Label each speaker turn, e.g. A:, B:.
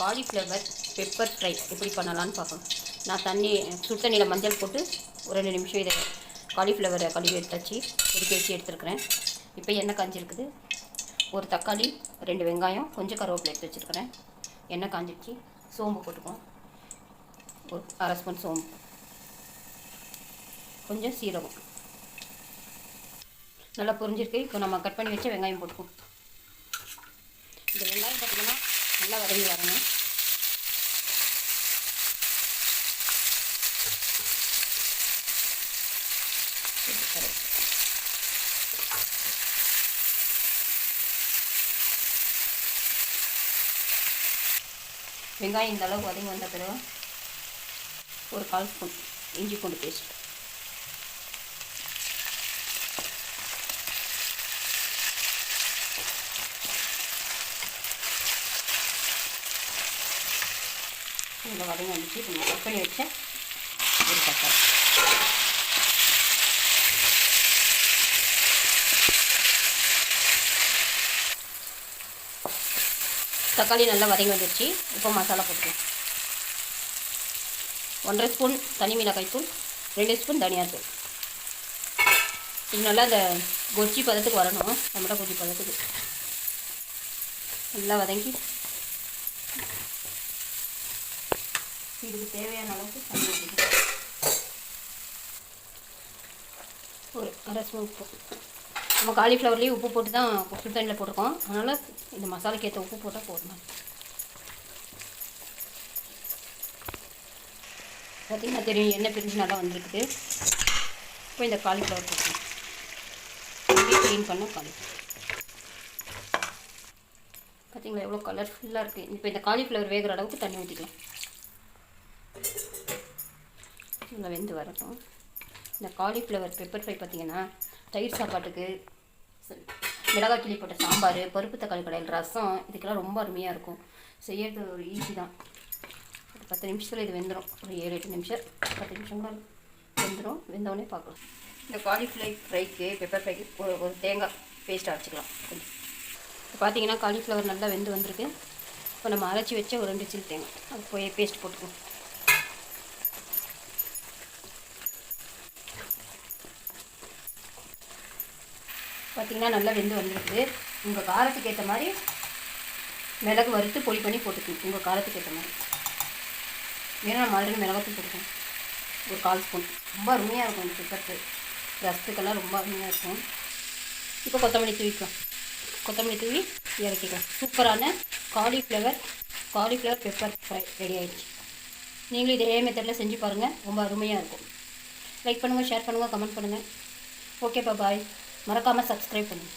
A: Cauliflower pepper fry எப்படி பண்ணலான்னு பார்க்கணும். நான் சுடு தண்ணியில் மஞ்சள் போட்டு ஒரு 2 நிமிஷம் இதை காலிஃப்ளவரை கழுவி எடுத்தாச்சு, கொதிக்க வச்சு எடுத்துருக்கிறேன். இப்போ எண்ணெய் காஞ்சிருக்குது. ஒரு தக்காளி, 2 வெங்காயம், கொஞ்சம் கருவேப்பிலை எடுத்து வச்சுருக்கிறேன். எண்ணெய் காஞ்சிடுச்சு. சோம்பு போட்டுக்குவோம். ஒரு 1/2 ஸ்பூன் சோம்பு, கொஞ்சம் சீரகம். நல்லா பொரிஞ்சிருக்கு. இப்போ நம்ம கட் பண்ணி வச்ச வெங்காயம் போட்டுக்குவோம். இந்த வெங்காயம் பார்த்திங்கன்னா நல்லா வதங்கி வரணும். வெங்காயம் இந்த அளவுக்கு வதங்கி வந்த பிறகு ஒரு 1/4 ஸ்பூன் இஞ்சி பூண்டு பேஸ்ட், இதில் வதங்கி வந்துச்சு. இப்போ கட் பண்ணி வச்ச ஒரு தக்காளி, தக்காளி நல்லா வதங்கி வந்துடுச்சு. இப்போ மசாலா போட்டுக்கலாம். 1/2 ஸ்பூன் தனி மிளகாய்த்தூள், 2 ஸ்பூன் தனியாத்தூள். இது நல்லா அந்த கொச்சி பதத்துக்கு வரணும். நம்மளோட கொச்சி பதத்துக்கு நல்லா வதங்கி இதுக்கு தேவையான அளவுக்கு தண்ணி ஊற்றிக்கலாம். ஒரு 1/2 ஸ்பூன் உப்பு. நம்ம காலிஃப்ளவர்லேயும் உப்பு போட்டு தான் சுடு தண்ணியில் போட்டிருக்கோம். அதனால் இந்த மசாலாக்கு ஏற்ற உப்பு போட்டால் போடணும். பார்த்திங்கன்னா தெரியும், எண்ணெய் பிரிஞ்சு நல்லா வந்துருக்குது. இப்போ இந்த காலிஃப்ளவர் போட்டுக்கலாம். க்ளீன் பண்ண காலிஃப்ளவர் பார்த்திங்களா எவ்வளோ கலர்ஃபுல்லாக இருக்குது. இப்போ இந்த காலிஃப்ளவர் வேகிற அளவுக்கு தண்ணி ஊற்றிக்கலாம். நல்லா வெந்து வரட்டும். இந்த காலிஃப்ளவர் பெப்பர் ஃப்ரை பார்த்திங்கன்னா தயிர் சாப்பாட்டுக்கு, மிளகாய் கிள்ளி போட்ட சாம்பார், பருப்பு தக்காளி கடையில் ரசம், இதுக்கெல்லாம் ரொம்ப அருமையாக இருக்கும். செய்யறது ஒரு ஈஸி தான். ஒரு 10 நிமிஷத்தில் இது வெந்துடும். ஒரு 7-8 நிமிஷம், 10 நிமிஷம் கூட வெந்துடும். வெந்தவுடனே பார்க்கலாம். இந்த காலிஃப்ளவர் ஃப்ரைக்கு, பெப்பர் ஃப்ரைக்கு ஒரு தேங்காய் பேஸ்ட் அரைச்சிக்கலாம். இப்போ பார்த்தீங்கன்னா காலிஃப்ளவர் நல்லா வெந்து வந்திருக்கு. இப்போ நம்ம அரைச்சி வச்ச ஒரு 2 சில்லு தேங்காய் அது போய் பேஸ்ட் போட்டுக்குவோம். பார்த்திங்கன்னா நல்லா வெந்து வந்துருக்கு. உங்கள் காரத்துக்கு ஏற்ற மாதிரி மிளகு வறுத்து பொடி பண்ணி போட்டுக்கணும். உங்கள் காரத்துக்கு ஏற்ற மாதிரி வேணும். நம்ம ஆல்ரெடி மிளகாத்தூள் போட்டுக்கணும். ஒரு 1/4 ஸ்பூன். ரொம்ப அருமையாக இருக்கும் இந்த பெப்பர். ரசத்துக்கெல்லாம் ரொம்ப அருமையாக இருக்கும். இப்போ கொத்தமல்லி தூவிக்கலாம். கொத்தமல்லி தூவி இறக்கிக்கலாம். சூப்பரான காலிஃப்ளவர் பெப்பர் ஃப்ரை ரெடி ஆகிடுச்சு. நீங்களும் இதே மெத்தடில் செஞ்சு பாருங்கள். ரொம்ப அருமையாக இருக்கும். லைக் பண்ணுங்கள், ஷேர் பண்ணுங்கள், கமெண்ட் பண்ணுங்கள். ஓகே, பாய். மறக்காமல் சப்ஸ்கிரைப் பண்ணுங்கள்.